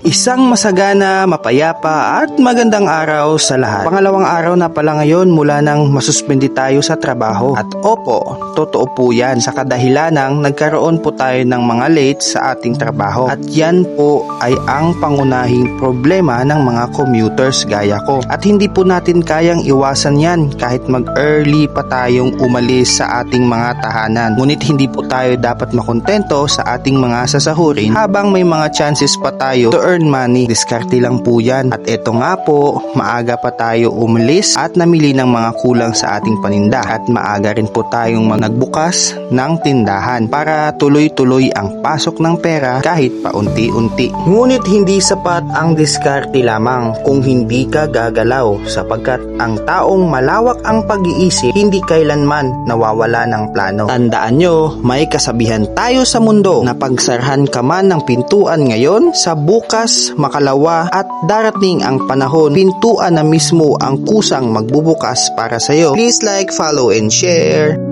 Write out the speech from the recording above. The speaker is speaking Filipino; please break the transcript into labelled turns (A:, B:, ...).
A: Isang masagana, mapayapa at magandang araw sa lahat. Pangalawang araw na pala ngayon mula nang masuspindi tayo sa trabaho. At opo, totoo po yan sa kadahilanang nagkaroon po tayo ng mga late sa ating trabaho. At yan po ay ang pangunahing problema ng mga commuters gaya ko. At hindi po natin kayang iwasan yan kahit mag-early pa tayong umalis sa ating mga tahanan. Ngunit hindi po tayo dapat makontento sa ating mga sasahurin habang may mga chances pa tayo to earn money. Diskarte lang po yan. At eto nga po, maaga pa tayo umalis at namili ng mga kulang sa ating paninda. At maaga rin po tayong nagbukas ng tindahan para tuloy-tuloy ang pasok ng pera kahit paunti-unti. Ngunit hindi sapat ang diskarte lamang kung hindi ka gagalaw, sapagkat ang taong malawak ang pag-iisip hindi kailanman nawawala ng plano. Tandaan nyo, may kasabihan tayo sa mundo na pagsarhan ka man ng pintuan ngayon, sa bukas makalawa at darating ang panahon, pintuan na mismo ang kusang magbubukas para sa'yo. Please like, follow, and share.